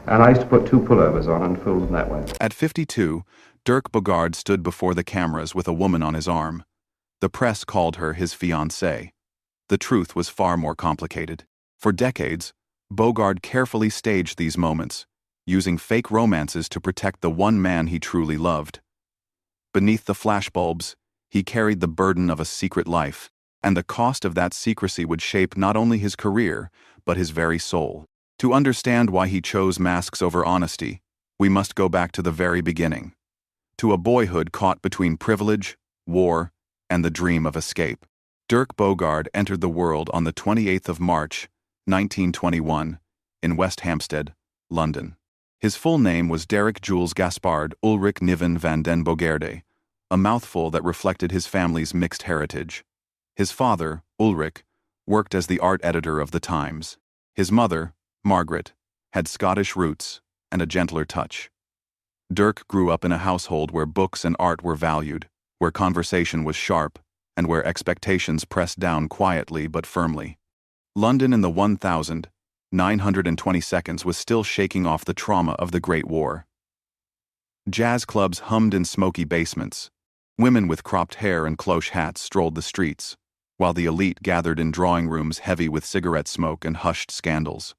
And I used to put two pullovers on and film them that way. At 52, Dirk Bogarde stood before the cameras with a woman on his arm. The press called her his fiancée. The truth was far more complicated. For decades, Bogarde carefully staged these moments, using fake romances to protect the one man he truly loved. Beneath the flashbulbs, he carried the burden of a secret life, and the cost of that secrecy would shape not only his career, but his very soul. To understand why he chose masks over honesty, we must go back to the very beginning. To a boyhood caught between privilege, war, and the dream of escape. Dirk Bogarde entered the world on the 28th of March, 1921, in West Hampstead, London. His full name was Derek Jules Gaspard Ulrich Niven van den Bogarde, a mouthful that reflected his family's mixed heritage. His father, Ulrich, worked as the art editor of the Times. His mother, Margaret, had Scottish roots and a gentler touch. Dirk grew up in a household where books and art were valued, where conversation was sharp, and where expectations pressed down quietly but firmly. London in the 1920s was still shaking off the trauma of the Great War. Jazz clubs hummed in smoky basements. Women with cropped hair and cloche hats strolled the streets, while the elite gathered in drawing rooms heavy with cigarette smoke and hushed scandals.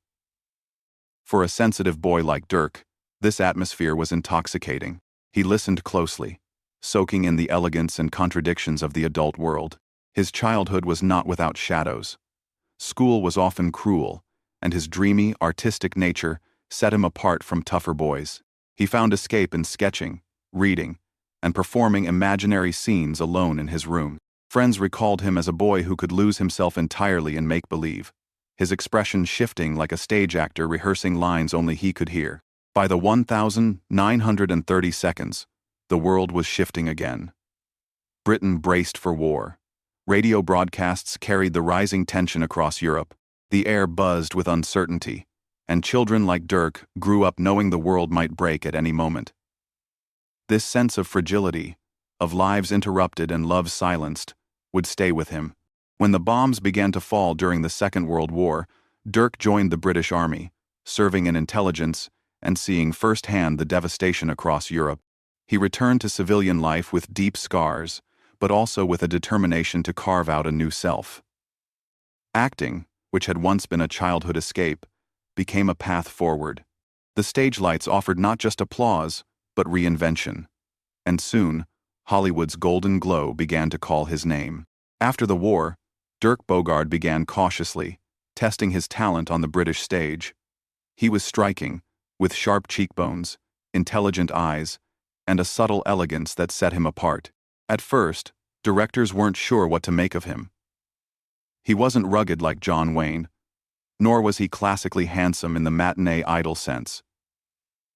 For a sensitive boy like Dirk, this atmosphere was intoxicating. He listened closely, soaking in the elegance and contradictions of the adult world. His childhood was not without shadows. School was often cruel, and his dreamy, artistic nature set him apart from tougher boys. He found escape in sketching, reading, and performing imaginary scenes alone in his room. Friends recalled him as a boy who could lose himself entirely in make-believe, his expression shifting like a stage actor rehearsing lines only he could hear. By the 1930s, the world was shifting again. Britain braced for war. Radio broadcasts carried the rising tension across Europe. The air buzzed with uncertainty, and children like Dirk grew up knowing the world might break at any moment. This sense of fragility, of lives interrupted and love silenced, would stay with him. When the bombs began to fall during the Second World War, Dirk joined the British Army, serving in intelligence and seeing firsthand the devastation across Europe. He returned to civilian life with deep scars, but also with a determination to carve out a new self. Acting, which had once been a childhood escape, became a path forward. The stage lights offered not just applause, but reinvention. And soon, Hollywood's golden glow began to call his name. After the war, Dirk Bogarde began cautiously, testing his talent on the British stage. He was striking, with sharp cheekbones, intelligent eyes, and a subtle elegance that set him apart. At first, directors weren't sure what to make of him. He wasn't rugged like John Wayne, nor was he classically handsome in the matinee idol sense.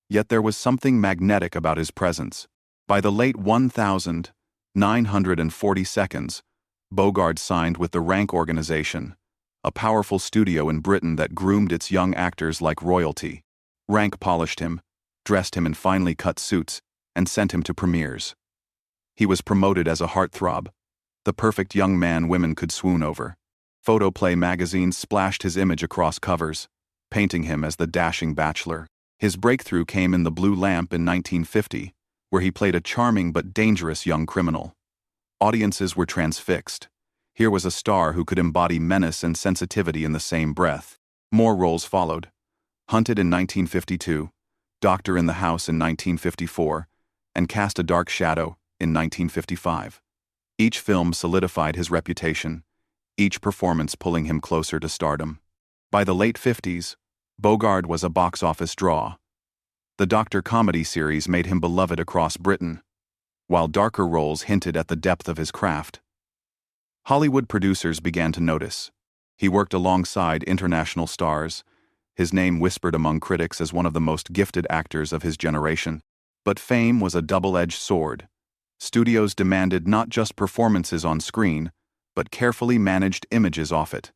Yet there was something magnetic about his presence. By the late 1940s, Bogarde signed with the Rank Organization, a powerful studio in Britain that groomed its young actors like royalty. Rank polished him, dressed him in finely cut suits, and sent him to premieres. He was promoted as a heartthrob, the perfect young man women could swoon over. Photoplay magazines splashed his image across covers, painting him as the dashing bachelor. His breakthrough came in The Blue Lamp in 1950, where he played a charming but dangerous young criminal. Audiences were transfixed. Here was a star who could embody menace and sensitivity in the same breath. More roles followed. Hunted in 1952, Doctor in the House in 1954, and Cast a Dark Shadow in 1955. Each film solidified his reputation, each performance pulling him closer to stardom. By the late 50s, Bogarde was a box office draw. The Doctor comedy series made him beloved across Britain, while darker roles hinted at the depth of his craft. Hollywood producers began to notice. He worked alongside international stars, his name whispered among critics as one of the most gifted actors of his generation. But fame was a double-edged sword. Studios demanded not just performances on screen, but carefully managed images off it.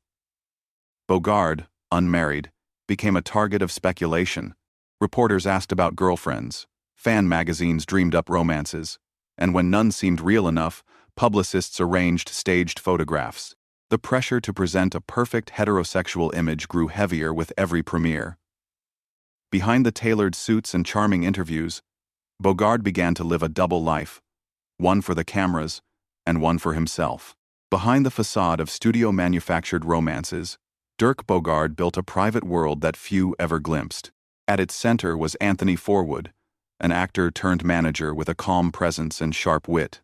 Bogarde, unmarried, became a target of speculation. Reporters asked about girlfriends, fan magazines dreamed up romances, and when none seemed real enough, publicists arranged staged photographs. The pressure to present a perfect heterosexual image grew heavier with every premiere. Behind the tailored suits and charming interviews, Bogarde began to live a double life, one for the cameras and one for himself. Behind the facade of studio-manufactured romances, Dirk Bogarde built a private world that few ever glimpsed. At its center was Anthony Forwood, an actor turned manager with a calm presence and sharp wit.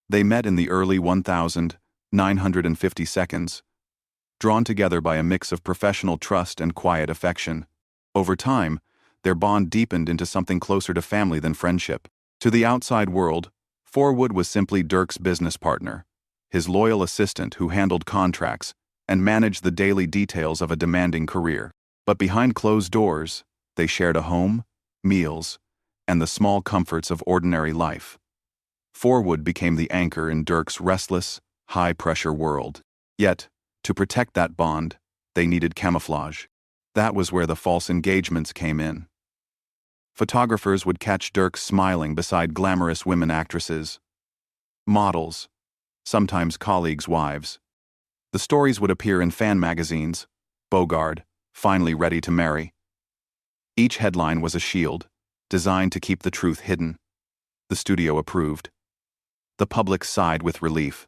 They met in the early 1950 seconds, drawn together by a mix of professional trust and quiet affection. Over time, their bond deepened into something closer to family than friendship. To the outside world, Forwood was simply Dirk's business partner, his loyal assistant who handled contracts and managed the daily details of a demanding career. But behind closed doors, they shared a home, meals, and the small comforts of ordinary life. Forwood became the anchor in Dirk's restless, high-pressure world. Yet, to protect that bond, they needed camouflage. That was where the false engagements came in. Photographers would catch Dirk smiling beside glamorous women actresses, models, sometimes colleagues' wives. The stories would appear in fan magazines, Bogarde, finally ready to marry. Each headline was a shield, designed to keep the truth hidden. The studio approved. The public sighed with relief.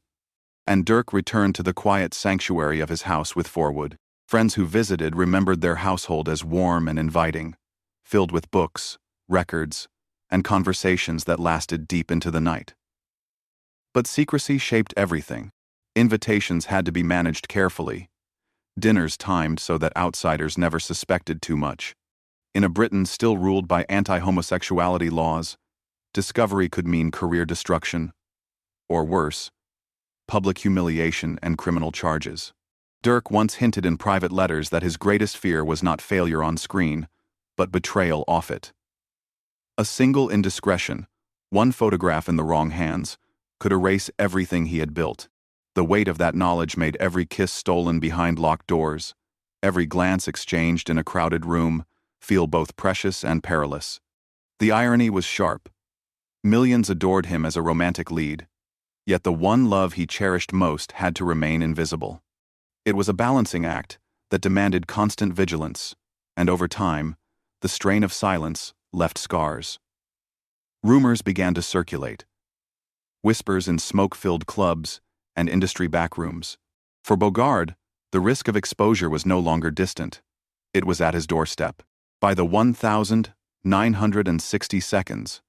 And Dirk returned to the quiet sanctuary of his house with Forwood. Friends who visited remembered their household as warm and inviting, filled with books, records, and conversations that lasted deep into the night. But secrecy shaped everything. Invitations had to be managed carefully, dinners timed so that outsiders never suspected too much. In a Britain still ruled by anti-homosexuality laws, discovery could mean career destruction, or worse, public humiliation and criminal charges. Dirk once hinted in private letters that his greatest fear was not failure on screen, but betrayal off it. A single indiscretion, one photograph in the wrong hands, could erase everything he had built. The weight of that knowledge made every kiss stolen behind locked doors, every glance exchanged in a crowded room, feel both precious and perilous. The irony was sharp. Millions adored him as a romantic lead, yet the one love he cherished most had to remain invisible. It was a balancing act that demanded constant vigilance, and over time, the strain of silence left scars. Rumors began to circulate. Whispers in smoke-filled clubs and industry backrooms. For Bogarde, the risk of exposure was no longer distant. It was at his doorstep. By the 1960 seconds,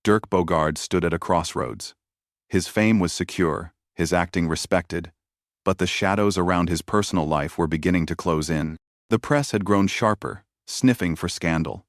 Dirk Bogarde stood at a crossroads. His fame was secure, his acting respected, but the shadows around his personal life were beginning to close in. The press had grown sharper, sniffing for scandal.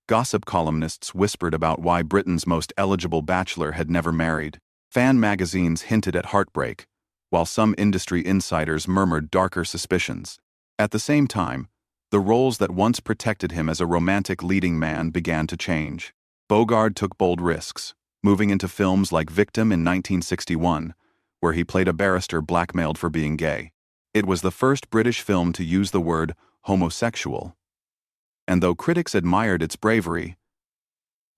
Gossip columnists whispered about why Britain's most eligible bachelor had never married. Fan magazines hinted at heartbreak, while some industry insiders murmured darker suspicions. At the same time, the roles that once protected him as a romantic leading man began to change. Bogarde took bold risks, moving into films like Victim in 1961, where he played a barrister blackmailed for being gay. It was the first British film to use the word homosexual. And though critics admired its bravery,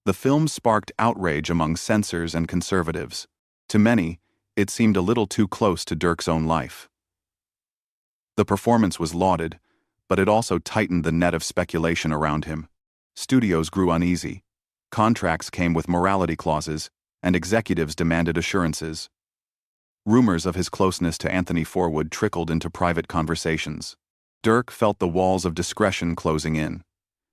the film sparked outrage among censors and conservatives. To many, it seemed a little too close to Dirk's own life. The performance was lauded, but it also tightened the net of speculation around him. Studios grew uneasy. Contracts came with morality clauses, and executives demanded assurances. Rumors of his closeness to Anthony Forwood trickled into private conversations. Dirk felt the walls of discretion closing in.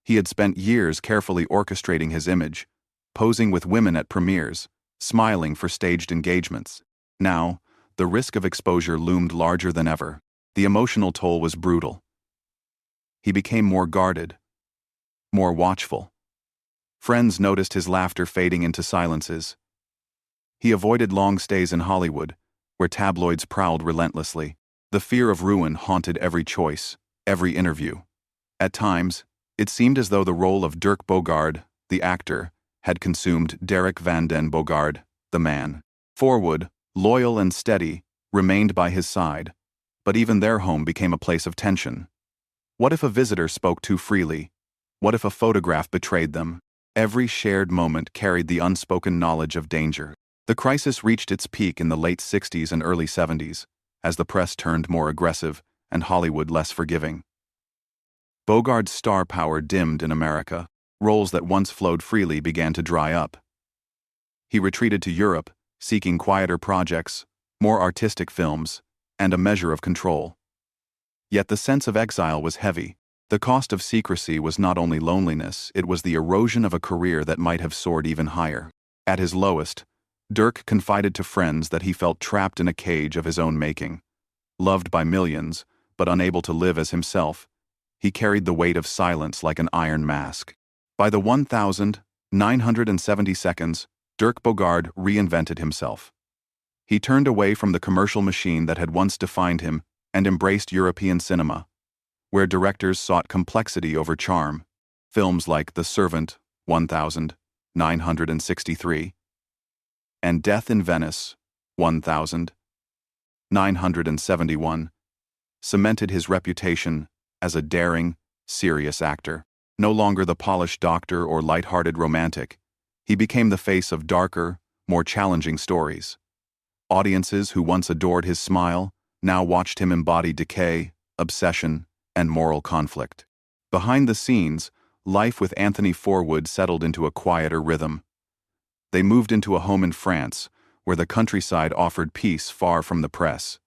He had spent years carefully orchestrating his image, posing with women at premieres, smiling for staged engagements. Now, the risk of exposure loomed larger than ever. The emotional toll was brutal. He became more guarded, more watchful. Friends noticed his laughter fading into silences. He avoided long stays in Hollywood, where tabloids prowled relentlessly. The fear of ruin haunted every choice, every interview. At times, it seemed as though the role of Dirk Bogarde, the actor, had consumed Derek van den Bogarde, the man. Forwood, loyal and steady, remained by his side, but even their home became a place of tension. What if a visitor spoke too freely? What if a photograph betrayed them? Every shared moment carried the unspoken knowledge of danger. The crisis reached its peak in the late 60s and early 70s, as the press turned more aggressive and Hollywood less forgiving. Bogarde's star power dimmed in America. Roles that once flowed freely began to dry up. He retreated to Europe, seeking quieter projects, more artistic films, and a measure of control. Yet the sense of exile was heavy. The cost of secrecy was not only loneliness, it was the erosion of a career that might have soared even higher. At his lowest, Dirk confided to friends that he felt trapped in a cage of his own making. Loved by millions, but unable to live as himself, he carried the weight of silence like an iron mask. By the 1970s, Dirk Bogarde reinvented himself. He turned away from the commercial machine that had once defined him and embraced European cinema, where directors sought complexity over charm. Films like The Servant, 1963, and Death in Venice, 1971, cemented his reputation as a daring, serious actor. No longer the polished doctor or light-hearted romantic, he became the face of darker, more challenging stories. Audiences who once adored his smile now watched him embody decay, obsession, and moral conflict. Behind the scenes, life with Anthony Forwood settled into a quieter rhythm. They moved into a home in France, where the countryside offered peace far from the press.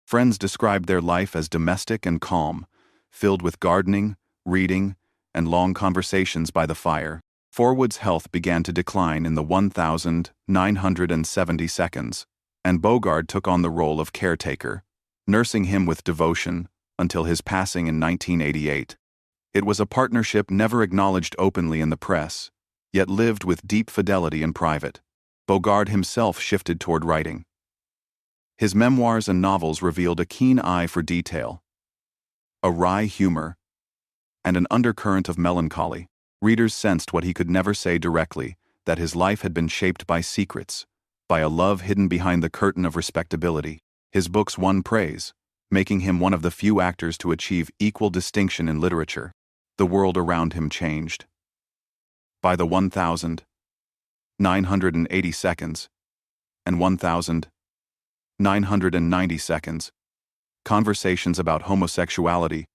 Friends described their life as domestic and calm, filled with gardening, reading, and long conversations by the fire. Forwood's health began to decline in the 1970s, and Bogarde took on the role of caretaker, nursing him with devotion until his passing in 1988. It was a partnership never acknowledged openly in the press, yet lived with deep fidelity in private. Bogarde himself shifted toward writing. His memoirs and novels revealed a keen eye for detail, a wry humor, and an undercurrent of melancholy. Readers sensed what he could never say directly, that his life had been shaped by secrets, by a love hidden behind the curtain of respectability. His books won praise, making him one of the few actors to achieve equal distinction in literature. The world around him changed. By the 1980s and 1990s, conversations about homosexuality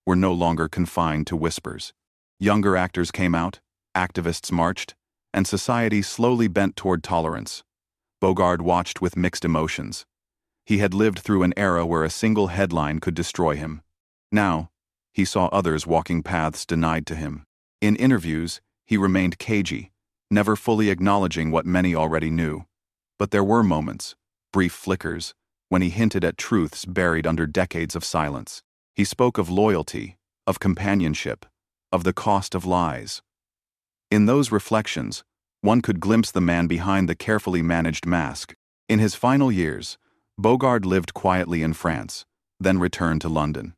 were no longer confined to whispers. Younger actors came out, activists marched, and society slowly bent toward tolerance. Bogarde watched with mixed emotions. He had lived through an era where a single headline could destroy him. Now, he saw others walking paths denied to him. In interviews, he remained cagey, never fully acknowledging what many already knew. But there were moments, brief flickers, when he hinted at truths buried under decades of silence. He spoke of loyalty, of companionship, of the cost of lies. In those reflections, one could glimpse the man behind the carefully managed mask. In his final years, Bogarde lived quietly in France, then returned to London.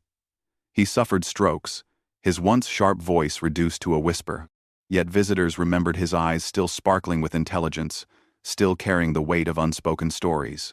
He suffered strokes, his once sharp voice reduced to a whisper. Yet visitors remembered his eyes still sparkling with intelligence, still carrying the weight of unspoken stories.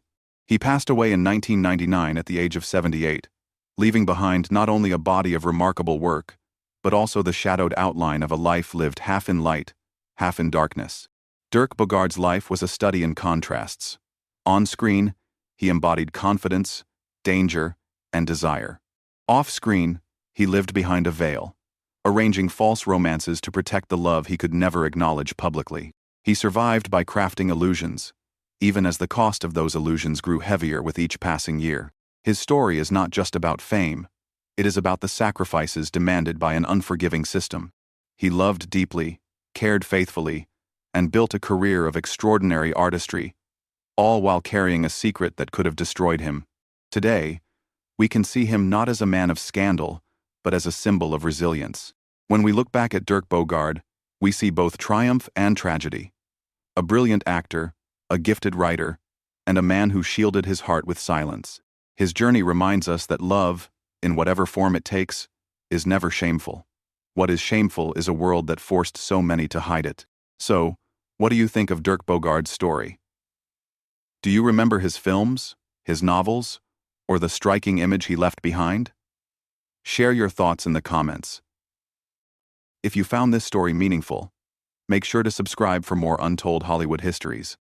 He passed away in 1999 at the age of 78, leaving behind not only a body of remarkable work, but also the shadowed outline of a life lived half in light, half in darkness. Dirk Bogarde's life was a study in contrasts. On screen, he embodied confidence, danger, and desire. Off screen, he lived behind a veil, arranging false romances to protect the love he could never acknowledge publicly. He survived by crafting illusions, even as the cost of those illusions grew heavier with each passing year. His story is not just about fame. It is about the sacrifices demanded by an unforgiving system. He loved deeply, cared faithfully, and built a career of extraordinary artistry, all while carrying a secret that could have destroyed him. Today, we can see him not as a man of scandal, but as a symbol of resilience. When we look back at Dirk Bogarde, we see both triumph and tragedy. A brilliant actor, a gifted writer, and a man who shielded his heart with silence. His journey reminds us that love, in whatever form it takes, is never shameful. What is shameful is a world that forced so many to hide it. So, what do you think of Dirk Bogarde's story? Do you remember his films, his novels, or the striking image he left behind? Share your thoughts in the comments. If you found this story meaningful, make sure to subscribe for more untold Hollywood histories.